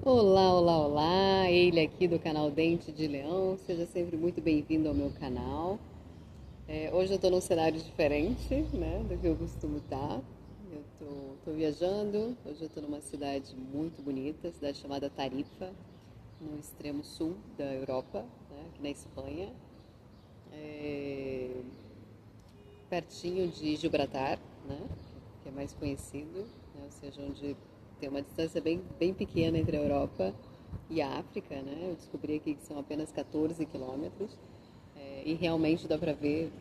Olá, olá, olá! Ele aqui do canal Dente de Leão. Seja sempre muito bem-vindo ao meu canal. Hoje eu estou num cenário diferente, né, do que eu costumo estar. Eu tô viajando. Hoje eu estou numa cidade muito bonita, cidade chamada Tarifa, no extremo sul da Europa, né, aqui na Espanha, é, pertinho de Gibraltar, né, que é mais conhecido, né, ou seja, onde tem uma distância bem pequena entre a Europa e a África, né? Eu descobri aqui que são apenas 14 quilômetros, e realmente dá para ver,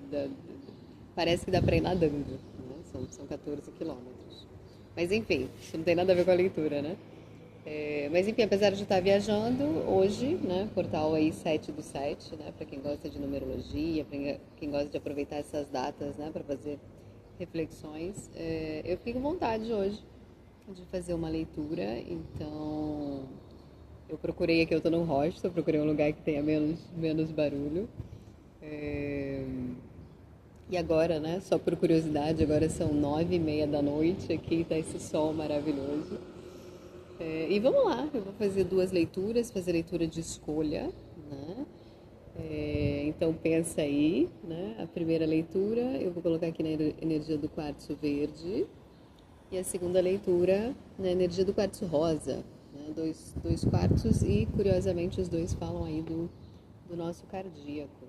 parece que dá para ir nadando, né? São 14 quilômetros. Mas enfim, isso não tem nada a ver com a leitura, né? Mas enfim, apesar de estar viajando, hoje, né, portal aí 7 do 7, né, para quem gosta de numerologia, para quem gosta de aproveitar essas datas, né, para fazer reflexões, eu fiquei com vontade hoje de fazer uma leitura, então eu procurei aqui, eu estou no hostel, procurei um lugar que tenha menos barulho. É, E agora, né, só por curiosidade, agora são 9h30 da noite, aqui tá esse sol maravilhoso. E vamos lá, eu vou fazer duas leituras, fazer leitura de escolha, né? Então pensa aí, né? A primeira leitura eu vou colocar aqui na energia do quartzo verde e a segunda leitura na energia do quartzo rosa, né? Dois quartzos e curiosamente os dois falam aí do nosso cardíaco.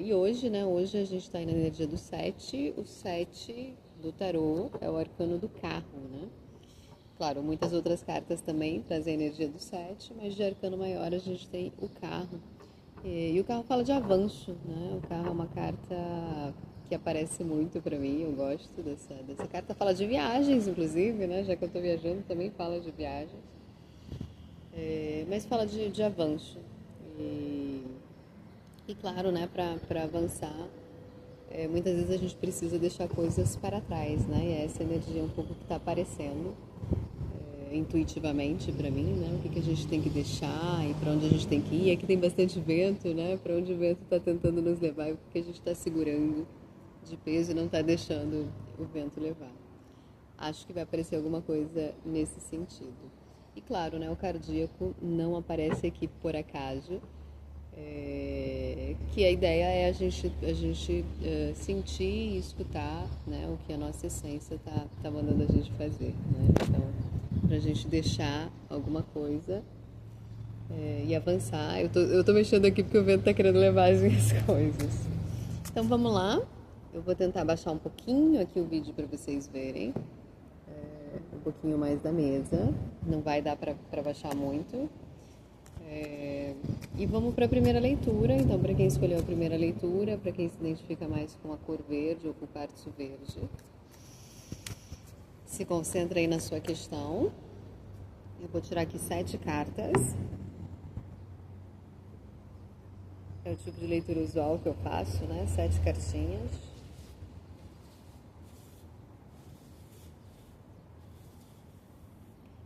E hoje, né? Hoje a gente está aí na energia do 7. O 7 do tarô é o arcano do carro, né? Claro, muitas outras cartas também trazem a energia do 7, mas de arcano maior a gente tem o carro. E o carro fala de avanço, né? O carro é uma carta que aparece muito para mim, eu gosto dessa carta. Fala de viagens, inclusive, né? Já que eu estou viajando, também fala de viagens. Mas fala de avanço. E, e claro, né, para avançar, muitas vezes a gente precisa deixar coisas para trás, né? E é essa energia um pouco que está aparecendo intuitivamente para mim, né? O que, que a gente tem que deixar e para onde a gente tem que ir. Aqui tem bastante vento, né? Para onde o vento está tentando nos levar e o que, que a gente está segurando de peso e não está deixando o vento levar. Acho que vai aparecer alguma coisa nesse sentido. E claro, né? O cardíaco não aparece aqui por acaso. Que a ideia é a gente sentir e escutar, né, o que a nossa essência tá mandando a gente fazer, né? Então, pra gente deixar alguma coisa e avançar. Eu tô mexendo aqui porque o vento tá querendo levar as minhas coisas. Então vamos lá. Eu vou tentar baixar um pouquinho aqui o vídeo para vocês verem. Um pouquinho mais da mesa. Não vai dar para baixar muito. E vamos para a primeira leitura. Então, para quem escolheu a primeira leitura, para quem se identifica mais com a cor verde ou com o quartzo verde, se concentra aí na sua questão. Eu vou tirar aqui 7 cartas. É o tipo de leitura usual que eu faço, né? 7 cartinhas.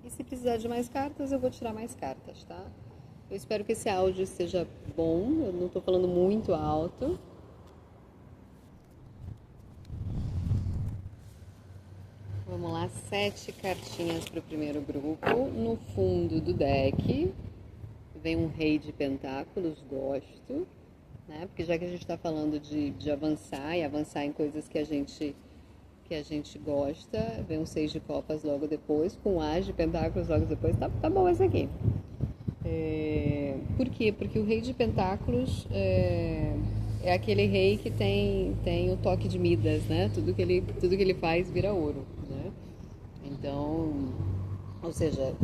E se precisar de mais cartas, eu vou tirar mais cartas, tá? Eu espero que esse áudio esteja bom. Eu não estou falando muito alto. Vamos lá, 7 cartinhas para o primeiro grupo. No fundo do deck vem um rei de pentáculos, gosto, né? Porque já que a gente está falando de avançar e avançar em coisas que a gente gosta, vem um 6 de copas logo depois, com as de pentáculos logo depois. Tá bom esse aqui. Por quê? Porque o rei de pentáculos é aquele rei que tem o toque de Midas, né? Tudo que ele faz vira ouro, né? Então, ou seja,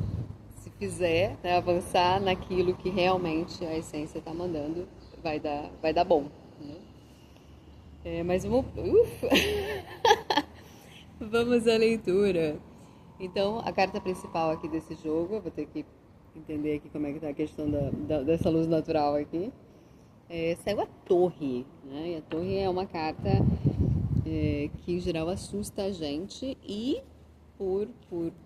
se fizer, né, avançar naquilo que realmente a essência está mandando, vai dar bom, né? Mas vamos à leitura. Então, a carta principal aqui desse jogo, eu vou ter que entender aqui como é que tá a questão dessa luz natural aqui. Saiu a torre, né? E a torre é uma carta que em geral assusta a gente e por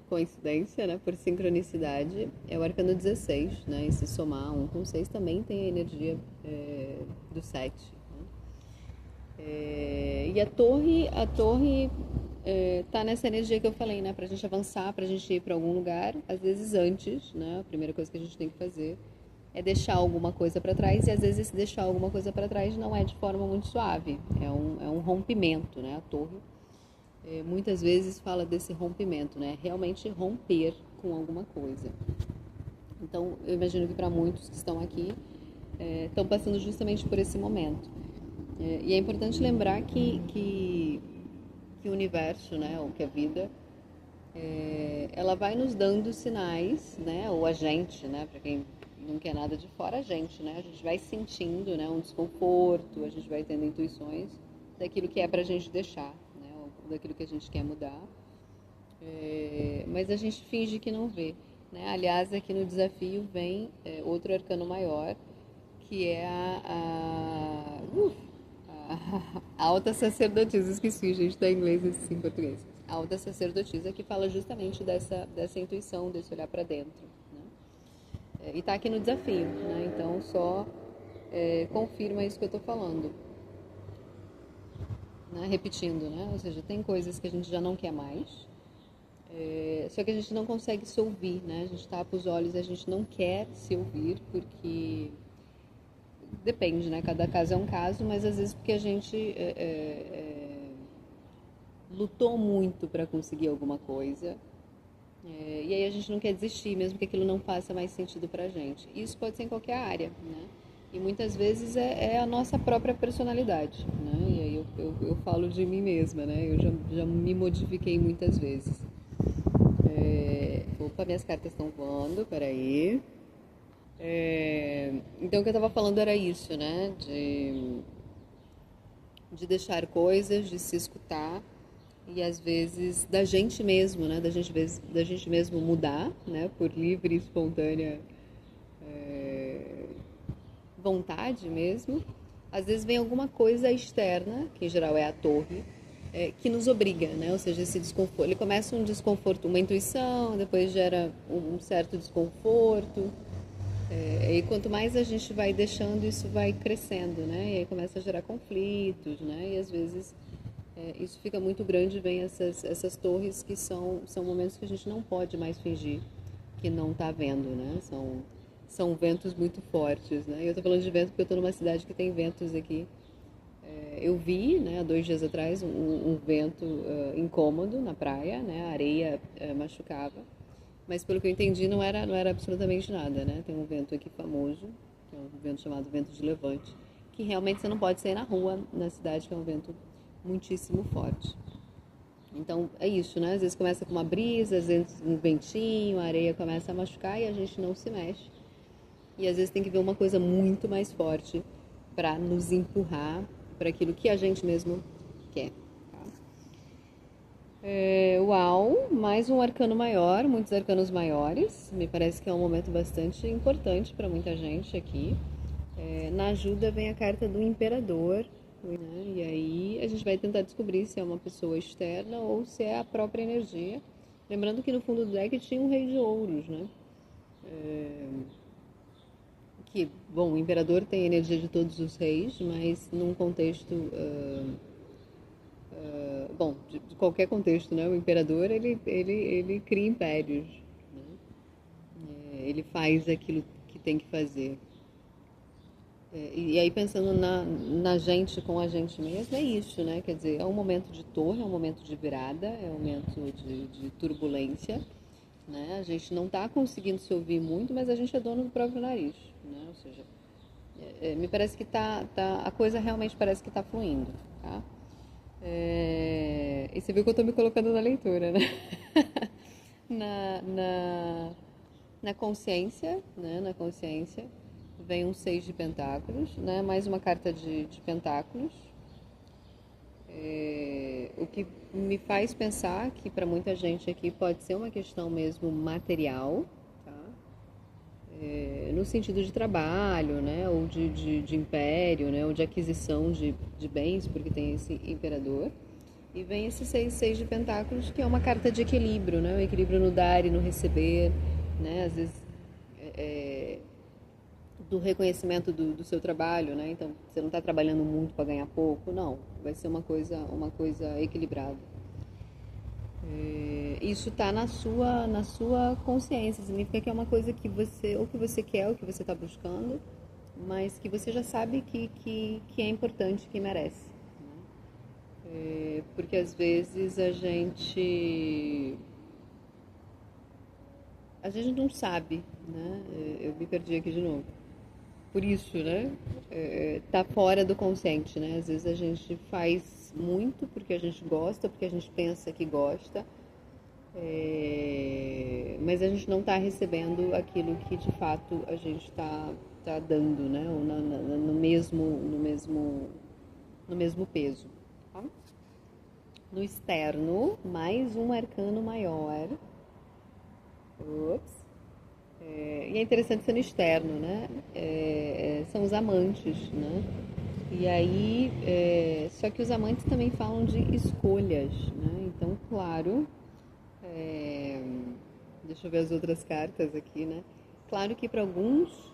coincidência, né, por sincronicidade, é o arcano 16, né? E se somar 1 com 6 também tem a energia do 7. Né? E a torre tá nessa energia que eu falei, né? Pra gente avançar, pra gente ir pra algum lugar, às vezes antes, né? A primeira coisa que a gente tem que fazer é deixar alguma coisa pra trás, e às vezes esse deixar alguma coisa pra trás não é de forma muito suave, é um rompimento, né? A torre muitas vezes fala desse rompimento, né? Realmente romper com alguma coisa. Então, eu imagino que para muitos que estão aqui, estão passando justamente por esse momento. E é importante lembrar que o universo, né, ou que a vida, ela vai nos dando sinais, né, ou a gente, né, para quem não quer nada de fora, a gente vai sentindo, né, um desconforto, a gente vai tendo intuições daquilo que é para a gente deixar, né, ou daquilo que a gente quer mudar, mas a gente finge que não vê, né. Aliás, aqui no desafio vem outro arcano maior, que é a alta sacerdotisa. Esqueci, gente, tá em inglês e em português. A alta sacerdotisa, que fala justamente dessa intuição, desse olhar para dentro, né? E tá aqui no desafio, né? Então só confirma isso que eu tô falando, né? Repetindo, né? Ou seja, tem coisas que a gente já não quer mais, só que a gente não consegue se ouvir, né? A gente tapa os olhos e a gente não quer se ouvir porque depende, né? Cada caso é um caso, mas às vezes porque a gente lutou muito para conseguir alguma coisa, e aí a gente não quer desistir, mesmo que aquilo não faça mais sentido pra gente. Isso pode ser em qualquer área, né? E muitas vezes é a nossa própria personalidade, né? E aí eu falo de mim mesma, né? Eu já me modifiquei muitas vezes. Opa, minhas cartas estão voando, peraí. Então o que eu estava falando era isso, né? De deixar coisas, de se escutar e às vezes da gente mesmo, né? Da gente mesmo mudar, né? Por livre e espontânea vontade mesmo. Às vezes vem alguma coisa externa, que em geral é a torre, que nos obriga, né? Ou seja, esse desconforto. Ele começa um desconforto, uma intuição, depois gera um certo desconforto. E quanto mais a gente vai deixando, isso vai crescendo, né? E aí começa a gerar conflitos, né? E às vezes isso fica muito grande, vem essas torres que são momentos que a gente não pode mais fingir que não está vendo, né? São ventos muito fortes, né? E eu tô falando de vento porque eu tô numa cidade que tem ventos aqui. Eu vi, né, há 2 dias atrás, um vento incômodo na praia, né? A areia machucava. Mas pelo que eu entendi, não era absolutamente nada, né? Tem um vento aqui famoso, que é um vento chamado vento de levante, que realmente você não pode sair na rua na cidade, que é um vento muitíssimo forte. Então é isso, né? Às vezes começa com uma brisa, às vezes um ventinho, a areia começa a machucar e a gente não se mexe. E às vezes tem que ver uma coisa muito mais forte para nos empurrar para aquilo que a gente mesmo quer. Tá? Uau, mais um arcano maior, muitos arcanos maiores. Me parece que é um momento bastante importante para muita gente aqui. Na ajuda vem a carta do Imperador, né? E aí a gente vai tentar descobrir se é uma pessoa externa ou se é a própria energia. Lembrando que no fundo do deck tinha um Rei de Ouros, né? Que, bom, o Imperador tem a energia de todos os reis, mas num contexto bom, de qualquer contexto, né? O imperador, ele cria impérios, né? Ele faz aquilo que tem que fazer. E aí pensando na gente com a gente mesmo, é isso, né? Quer dizer, é um momento de torre, é um momento de virada, é um momento de turbulência, né? A gente não está conseguindo se ouvir muito, mas a gente é dono do próprio nariz, né? Ou seja, me parece que a coisa realmente parece que está fluindo, tá? E você viu que eu tô me colocando na leitura, né? na, na, na consciência, né? Na consciência vem um 6 de pentáculos, né? Mais uma carta de pentáculos. O que me faz pensar que para muita gente aqui pode ser uma questão mesmo material, tá? No sentido de trabalho, né? Ou de império, né? Ou de aquisição de bens, porque tem esse imperador. E vem esse seis de pentáculos, que é uma carta de equilíbrio, né? O equilíbrio no dar e no receber, né? Às vezes do reconhecimento do seu trabalho, né? Então, você não está trabalhando muito para ganhar pouco, não. Vai ser uma coisa equilibrada. Isso está na sua consciência, significa que é uma coisa que você, ou que você quer, ou que você está buscando, mas que você já sabe que é importante, que merece. Porque às vezes a gente não sabe, né? Eu me perdi aqui de novo. Por isso, né? Tá fora do consciente, né? Às vezes a gente faz muito porque a gente gosta, porque a gente pensa que gosta, mas a gente não está recebendo aquilo que de fato a gente tá dando, né? Ou no mesmo peso. Tá? No externo, mais um arcano maior. Ups. E é interessante ser no externo, né? São os amantes, né? E aí, só que os amantes também falam de escolhas, né? Então, claro, é, deixa eu ver as outras cartas aqui, né? Claro que para alguns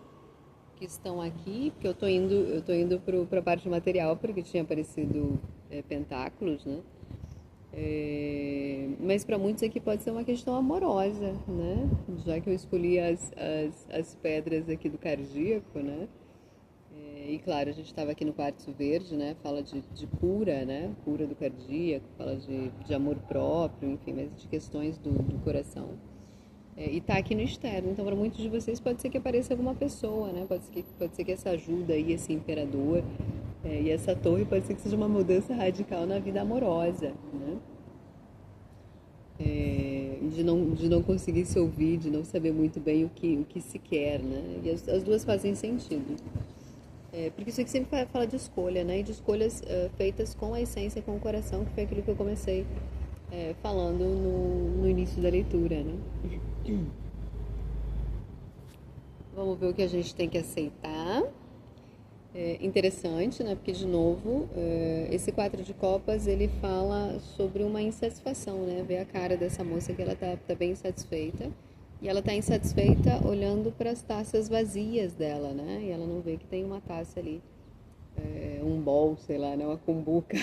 que estão aqui, porque eu tô indo para a parte material porque tinha aparecido pentáculos, né? Mas para muitos aqui pode ser uma questão amorosa, né? Já que eu escolhi as pedras aqui do cardíaco, né? E claro, a gente estava aqui no quartzo verde, né? Fala de cura, né? Cura do cardíaco, fala de amor próprio, enfim, mas de questões do coração. E tá aqui no externo, então para muitos de vocês pode ser que apareça alguma pessoa, né? Pode ser que essa ajuda aí, esse imperador, e essa torre pode ser que seja uma mudança radical na vida amorosa, né? De não conseguir se ouvir, de não saber muito bem o que se quer, né? E as duas fazem sentido. Porque isso aqui sempre fala de escolha, né? E de escolhas feitas com a essência, com o coração, que foi aquilo que eu comecei falando no início da leitura, né? Vamos ver o que a gente tem que aceitar. Interessante, né? Porque, de novo, esse quatro de copas, ele fala sobre uma insatisfação, né? Ver a cara dessa moça que ela tá bem insatisfeita. E ela tá insatisfeita olhando para as taças vazias dela, né? E ela não vê que tem uma taça ali, um bol, sei lá, né? Uma cumbuca,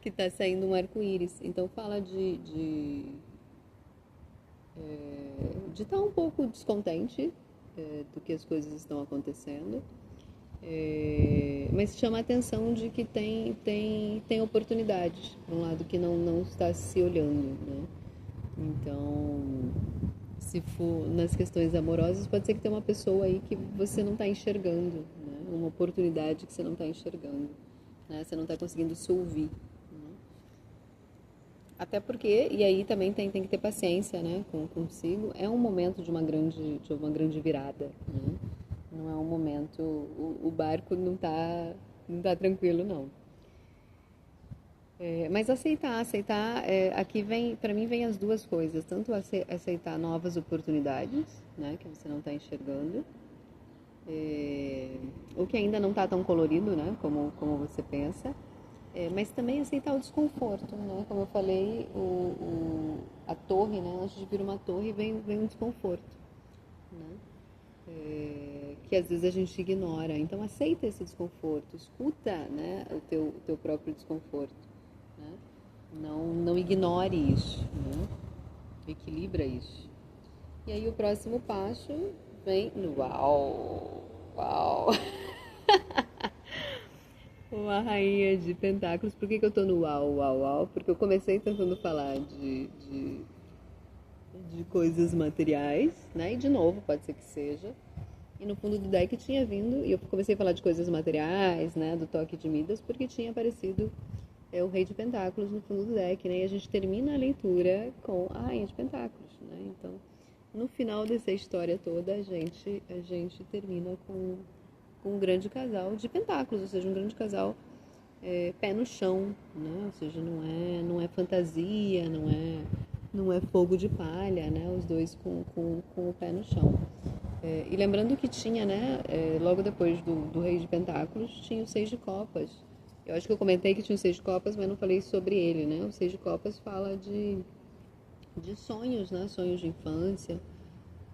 que tá saindo um arco-íris. Então fala de estar um pouco descontente do que as coisas estão acontecendo. Mas chama a atenção de que tem oportunidades, por um lado que não está se olhando, né? Então, se for nas questões amorosas, pode ser que tenha uma pessoa aí que você não está enxergando, né? Uma oportunidade que você não está enxergando, né? Você não está conseguindo se ouvir. Né? Até porque, e aí também tem que ter paciência, né, consigo. É um momento de uma grande virada, né? Não é um momento, o barco não tá tranquilo, não. Mas aceitar, aqui vem, para mim vem as duas coisas, tanto aceitar novas oportunidades, né, que você não está enxergando, o que ainda não está tão colorido, né, como você pensa, mas também aceitar o desconforto, né, como eu falei, a torre, né, antes de vir uma torre vem um desconforto, né, que às vezes a gente ignora. Então aceita esse desconforto, escuta, né, o teu próprio desconforto, né? Não ignore isso, né? Equilibra isso. E aí o próximo passo vem no uau, uau. Uma rainha de pentáculos. Por que que eu tô no uau, uau, uau? Porque eu comecei tentando falar de coisas materiais, né? E de novo, pode ser que seja. E no fundo do deck tinha vindo, e eu comecei a falar de coisas materiais, né? Do toque de Midas, porque tinha aparecido o Rei de Pentáculos no fundo do deck, né? E a gente termina a leitura com a Rainha de Pentáculos, né? Então, no final dessa história toda, a gente termina com um grande casal de pentáculos, ou seja, um grande casal pé no chão, né? Ou seja, não é fantasia, não é fogo de palha, né? Os dois com o pé no chão. E lembrando que tinha, né, logo depois do Rei de Pentáculos, tinha o Seis de Copas. Eu acho que eu comentei que tinha o Seis de Copas, mas não falei sobre ele, né? O Seis de Copas fala de sonhos, né? Sonhos de infância,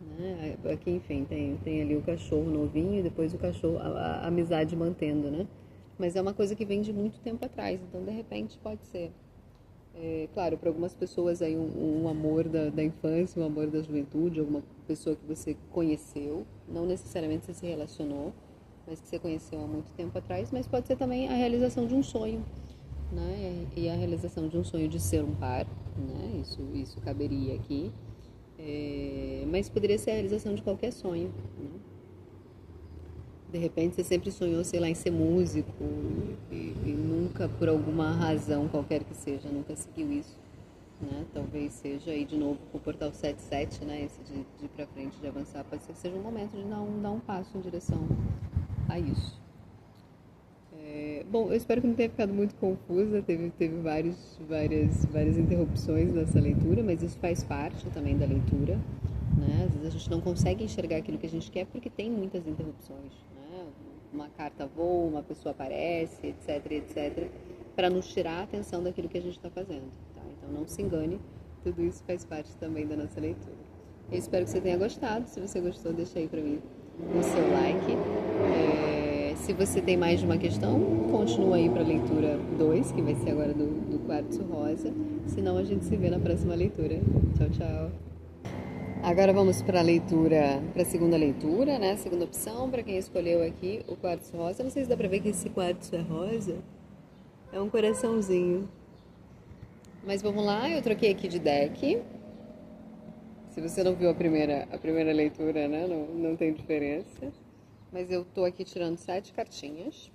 né? Aqui, enfim, tem ali o cachorro novinho e depois o cachorro, a amizade mantendo, né? Mas é uma coisa que vem de muito tempo atrás, então de repente pode ser É, claro, para algumas pessoas aí um amor da infância, um amor da juventude, alguma pessoa que você conheceu, não necessariamente você se relacionou, mas que você conheceu há muito tempo atrás, mas pode ser também a realização de um sonho, né? E a realização de um sonho de ser um par, né? Isso caberia aqui. Mas poderia ser a realização de qualquer sonho, né? De repente você sempre sonhou, sei lá, em ser músico e nunca, por alguma razão qualquer que seja, nunca seguiu isso, né? Talvez seja aí de novo com o portal 77, né? Esse de ir pra frente, de avançar, pode ser que seja um momento de dar um passo em direção a isso. Bom, eu espero que não tenha ficado muito confusa, teve várias interrupções nessa leitura, mas isso faz parte também da leitura, né? Às vezes a gente não consegue enxergar aquilo que a gente quer porque tem muitas interrupções, né? Uma carta voa, uma pessoa aparece, etc, etc, para nos tirar a atenção daquilo que a gente está fazendo, tá? Então não se engane, tudo isso faz parte também da nossa leitura. Eu espero que você tenha gostado, se você gostou, deixa aí para mim o seu like. Se você tem mais de uma questão, continua aí para a leitura 2, que vai ser agora do Quartzo Rosa. Senão a gente se vê na próxima leitura. Tchau, tchau. Agora vamos para a leitura, para a segunda leitura, né? Segunda opção, para quem escolheu aqui o Quartzo Rosa. Não sei se dá para ver que esse quartzo é rosa. É um coraçãozinho. Mas vamos lá, eu troquei aqui de deck. Se você não viu a primeira leitura, né? Não tem diferença. Mas eu tô aqui tirando 7 cartinhas.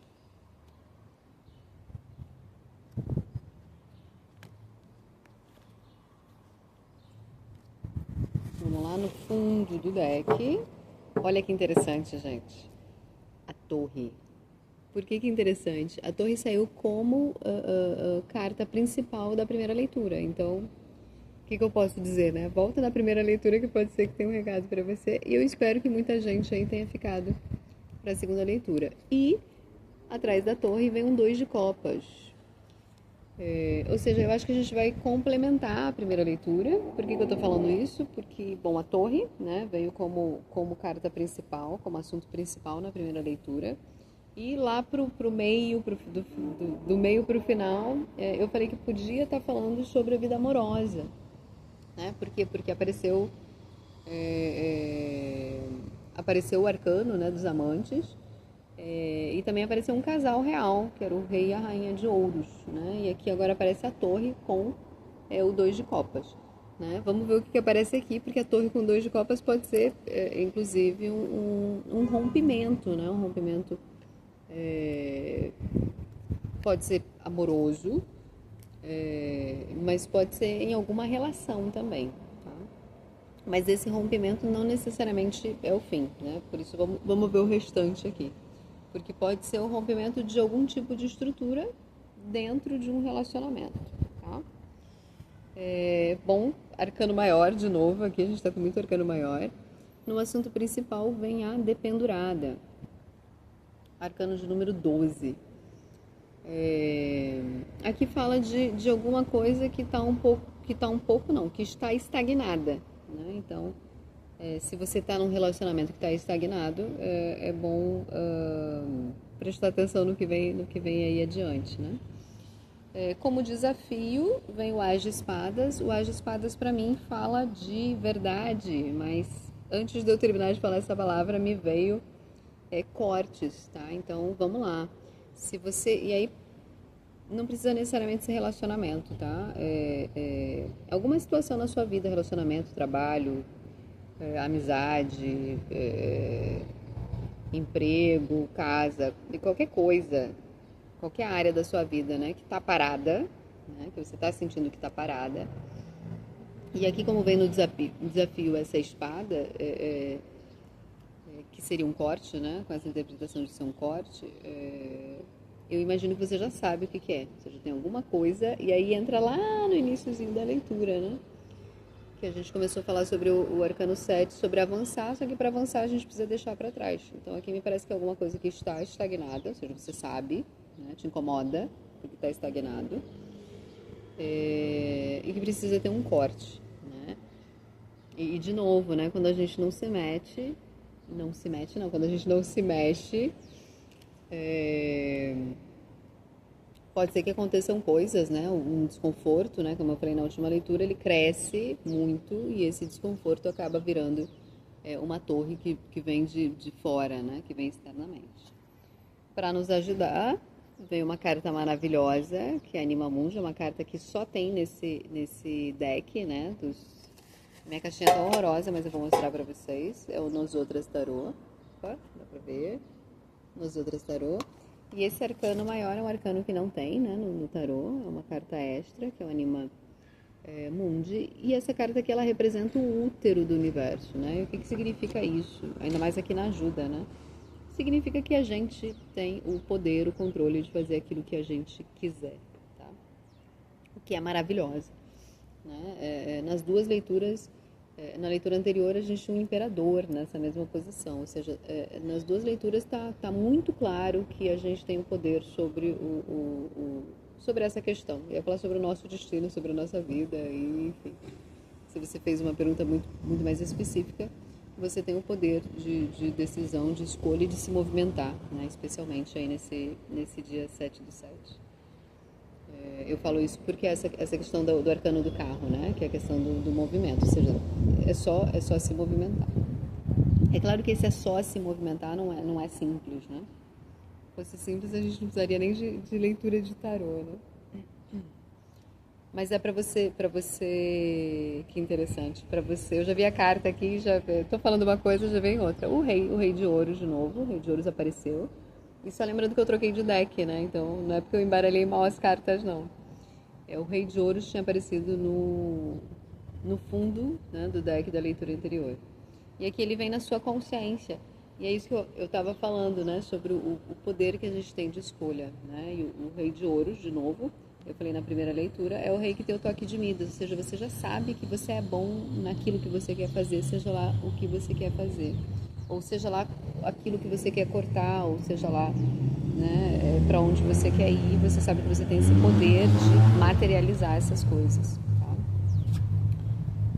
Vamos lá no fundo do deck. Olha que interessante, gente. A torre. Por que interessante? A torre saiu como carta principal da primeira leitura. Então, o que eu posso dizer, né? Volta na primeira leitura que pode ser que tenha um recado para você. E eu espero que muita gente aí tenha ficado para a segunda leitura. E atrás da torre vem um 2 de copas. Ou seja, eu acho que a gente vai complementar a primeira leitura. Por que eu estou falando isso? Porque, bom, a torre, né, veio como carta principal, como assunto principal na primeira leitura. E lá pro meio, do meio pro final, eu falei que podia estar falando sobre a vida amorosa, né? Por quê? Porque apareceu o arcano, né, dos amantes, e também apareceu um casal real, que era o rei e a rainha de ouros, né? E aqui agora aparece a torre com o 2 de copas, né? Vamos ver o que aparece aqui, porque a torre com 2 de copas pode ser, inclusive, um rompimento, né? Um rompimento pode ser amoroso, mas pode ser em alguma relação também, tá? Mas esse rompimento não necessariamente é o fim, né? Por isso vamos ver o restante aqui. Porque pode ser o rompimento de algum tipo de estrutura dentro de um relacionamento, tá? Bom, arcano maior, de novo, aqui a gente está com muito arcano maior. No assunto principal vem a dependurada. Arcano de número 12. Aqui fala de alguma coisa que está que está estagnada, né? Então, se você está num relacionamento que está estagnado, é bom prestar atenção no que vem aí adiante, né? Como desafio, vem o As de Espadas. O As de Espadas, para mim, fala de verdade, mas antes de eu terminar de falar essa palavra, me veio cortes, tá? Então, vamos lá. Se você... E aí, não precisa necessariamente ser relacionamento, tá? Alguma situação na sua vida, relacionamento, trabalho, amizade, emprego, casa, e qualquer coisa, qualquer área da sua vida, né, que tá parada, né, que você tá sentindo que tá parada. E aqui, como vem no desafio essa espada, que seria um corte, né, com essa interpretação de ser um corte, eu imagino que você já sabe o que é. Você já tem alguma coisa, e aí entra lá no iniciozinho da leitura, né? Que a gente começou a falar sobre o arcano 7, sobre avançar, só que para avançar a gente precisa deixar para trás. Então aqui me parece que é alguma coisa que está estagnada, ou seja, você sabe, né, te incomoda, porque está estagnado, e que precisa ter um corte, né? E de novo, né, quando a gente não se mete, quando a gente não se mexe, Pode ser que aconteçam coisas, né? Um desconforto, né? Como eu falei na última leitura, ele cresce muito e esse desconforto acaba virando uma torre que vem de fora, né? Que vem externamente. Para nos ajudar, veio uma carta maravilhosa, que é Anima Mundi, é uma carta que só tem nesse deck, né? Minha caixinha tá horrorosa, mas eu vou mostrar para vocês. É o Nos Outras Tarô. Opa, dá para ver. Nos Outras Tarô. E esse arcano maior é um arcano que não tem, né, no tarô, é uma carta extra, que é o Anima Mundi, e essa carta aqui, ela representa o útero do universo, né, e o que significa isso? Ainda mais aqui na ajuda, né? Significa que a gente tem o poder, o controle de fazer aquilo que a gente quiser, tá? O que é maravilhoso, né? Nas duas leituras, na leitura anterior a gente tinha um imperador nessa mesma posição, ou seja, nas duas leituras tá muito claro que a gente tem o poder sobre sobre essa questão. Eu ia falar sobre o nosso destino, sobre a nossa vida, e, enfim. Se você fez uma pergunta muito mais específica, você tem o poder de decisão, de escolha e de se movimentar, né? Especialmente aí nesse dia 7/7. Eu falo isso porque essa questão do arcano do carro, né? Que é a questão do movimento, ou seja, é só se movimentar. É claro que esse é só se movimentar não é simples, né? Se fosse simples, a gente não precisaria nem de leitura de tarô, né? Mas é para você, que interessante, para você. Eu já vi a carta aqui, já tô falando uma coisa, já vem outra. O rei de ouros de novo, o rei de ouros apareceu. E só lembrando que eu troquei de deck, né? Então não é porque eu embaralhei mal as cartas, não. O rei de ouros tinha aparecido no fundo, né, do deck da leitura anterior. E aqui ele vem na sua consciência. E é isso que eu estava falando, né? Sobre o poder que a gente tem de escolha, né? E o rei de ouros, de novo, eu falei na primeira leitura, é o rei que tem o toque de Midas, ou seja, você já sabe que você é bom naquilo que você quer fazer, seja lá o que você quer fazer, ou seja lá aquilo que você quer cortar, ou seja lá, né, para onde você quer ir, você sabe que você tem esse poder de materializar essas coisas. Tá?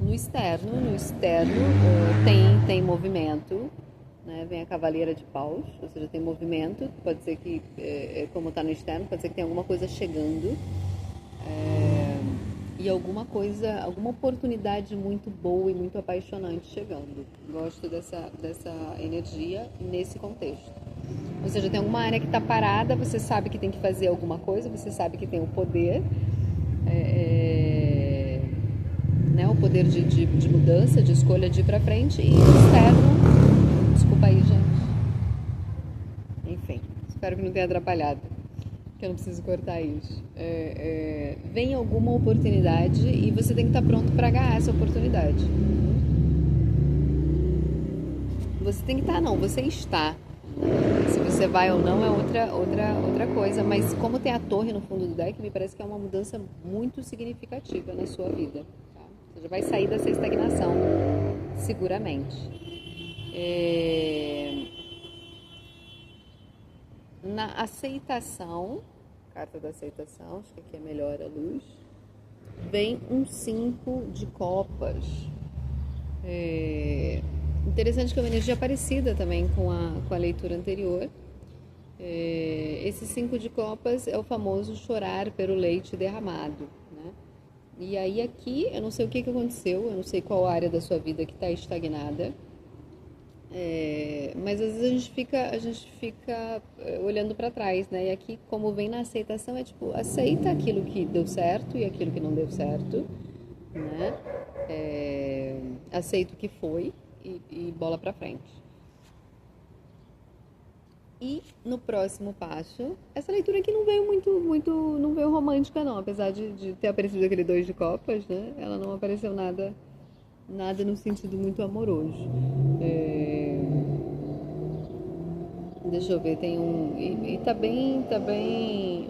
No externo tem movimento, né? Vem a Cavaleira de Paus, ou seja, tem movimento, pode ser que, como está no externo, pode ser que tenha alguma coisa chegando, e alguma oportunidade muito boa e muito apaixonante chegando. Gosto dessa energia nesse contexto. Ou seja, tem alguma área que está parada, você sabe que tem que fazer alguma coisa, você sabe que tem o poder, né, o poder de mudança, de escolha de ir para frente, e externo, desculpa aí, gente. Enfim, espero que não tenha atrapalhado, que eu não preciso cortar isso. Vem alguma oportunidade e você tem que estar pronto para agarrar essa oportunidade. Você tem que estar, não, você está. Se você vai ou não é outra coisa, mas como tem a torre no fundo do deck, me parece que é uma mudança muito significativa na sua vida. Tá? Você já vai sair dessa estagnação, seguramente. Na aceitação, carta da aceitação, acho que aqui é melhor a luz, vem um 5 de copas. Interessante que é uma energia parecida também com a leitura anterior. Esse 5 de copas é o famoso chorar pelo leite derramado, né? E aí aqui, eu não sei o que aconteceu, eu não sei qual área da sua vida que está estagnada, mas às vezes a gente fica olhando para trás, né? E aqui, como vem na aceitação, é tipo, aceita aquilo que deu certo e aquilo que não deu certo, né? Aceita o que foi e bola para frente. E no próximo passo, essa leitura aqui não veio não veio romântica não, apesar de ter aparecido aquele 2 de copas, né? Ela não apareceu nada no sentido muito amoroso. Deixa eu ver, tem um. E tá bem.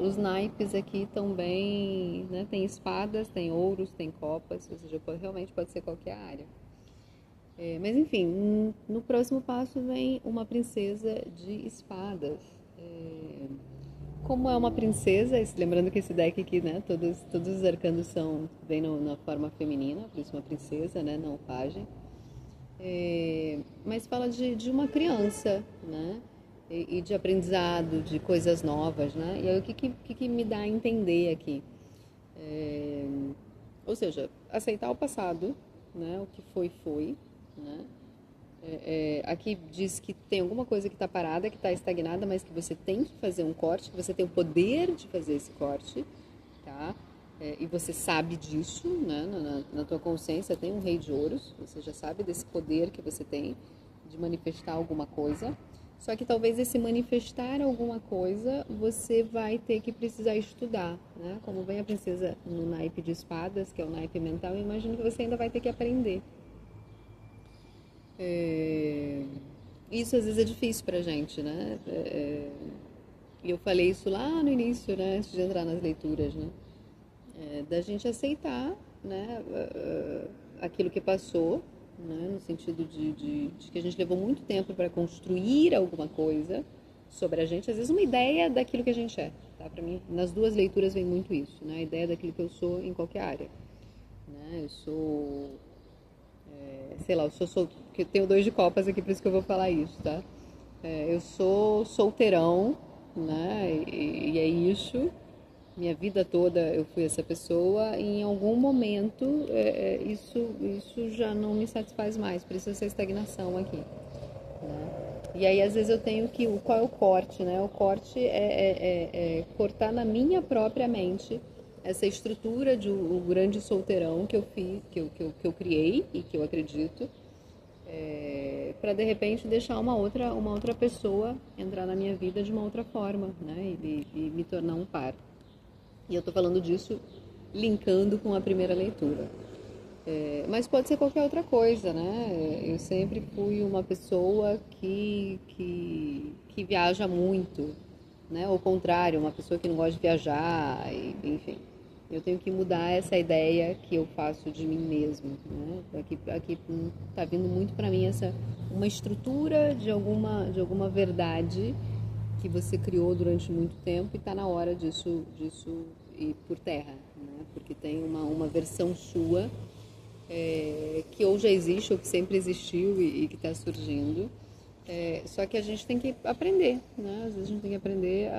Os naipes aqui estão bem. Né? Tem espadas, tem ouros, tem copas, ou seja, realmente pode ser qualquer área. Mas enfim, no próximo passo vem uma princesa de espadas. Como é uma princesa, lembrando que esse deck aqui, né, todos os arcanos vêm na forma feminina, por isso uma princesa, né, não pajem. Mas fala de uma criança, né? e de aprendizado, de coisas novas, né? E aí o que me dá a entender aqui? É, ou seja, aceitar o passado, né? O que foi, foi, né? Aqui diz que tem alguma coisa que está parada, que está estagnada, mas que você tem que fazer um corte, que você tem o poder de fazer esse corte, tá? E você sabe disso, né? Na tua consciência tem um rei de ouros, você já sabe desse poder que você tem de manifestar alguma coisa. Só que talvez esse manifestar alguma coisa você vai ter que precisar estudar, né? Como vem a princesa no naipe de espadas, que é o naipe mental, eu imagino que você ainda vai ter que aprender. É, Isso às vezes é difícil pra gente, né? E eu falei isso lá no início, né? Antes de entrar nas leituras, né? Da gente aceitar, né? Aquilo que passou, né? No sentido de que a gente levou muito tempo para construir alguma coisa sobre a gente, às vezes uma ideia daquilo que a gente é, tá? Para mim, nas duas leituras vem muito isso, né? A ideia daquilo que eu sou em qualquer área, né? Eu sou sei lá, porque eu tenho dois de copas aqui, por isso que eu vou falar isso, tá? Eu sou solteirão, né? E é isso. Minha vida toda eu fui essa pessoa e em algum momento isso já não me satisfaz mais, precisa ser estagnação aqui, né? E aí às vezes eu tenho que, qual é o corte, né? O corte é cortar na minha própria mente essa estrutura de o grande solteirão que eu fiz, que eu criei e que eu acredito, para de repente deixar uma outra pessoa entrar na minha vida de uma outra forma, né? E me tornar um par. E eu estou falando disso linkando com a primeira leitura. Mas pode ser qualquer outra coisa, né? Eu sempre fui uma pessoa que viaja muito, né? Ao contrário, uma pessoa que não gosta de viajar, enfim. Eu tenho que mudar essa ideia que eu faço de mim mesmo, né? Aqui tá vindo muito para mim uma estrutura de alguma verdade que você criou durante muito tempo e está na hora disso ir por terra, né? Porque tem uma versão sua que ou já existe ou que sempre existiu e que está surgindo. Só que a gente tem que aprender, né? Às vezes a gente tem que aprender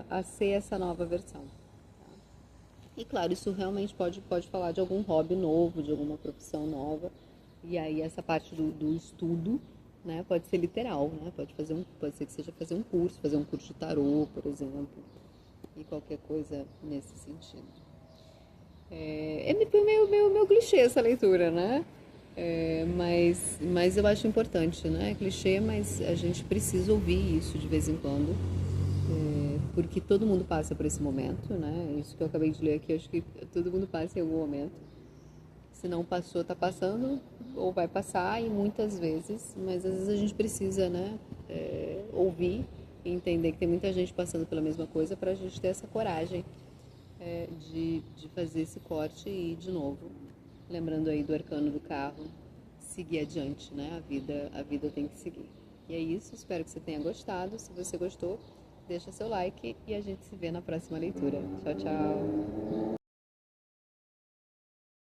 a ser essa nova versão. E claro, isso realmente pode falar de algum hobby novo, de alguma profissão nova. E aí essa parte do estudo, né, pode ser literal, né? Pode ser que seja fazer um curso de tarô, por exemplo, e qualquer coisa nesse sentido. Foi meio clichê essa leitura, né? Mas eu acho importante, né? É clichê, mas a gente precisa ouvir isso de vez em quando, porque todo mundo passa por esse momento, né? Isso que eu acabei de ler aqui, acho que todo mundo passa em algum momento. Se não passou, está passando, ou vai passar, e muitas vezes, mas às vezes a gente precisa, né? Ouvir e entender que tem muita gente passando pela mesma coisa para a gente ter essa coragem de fazer esse corte e ir de novo. Lembrando aí do arcano do carro, seguir adiante, né? A vida tem que seguir. E é isso, espero que você tenha gostado. Se você gostou, deixa seu like e a gente se vê na próxima leitura. Tchau, tchau!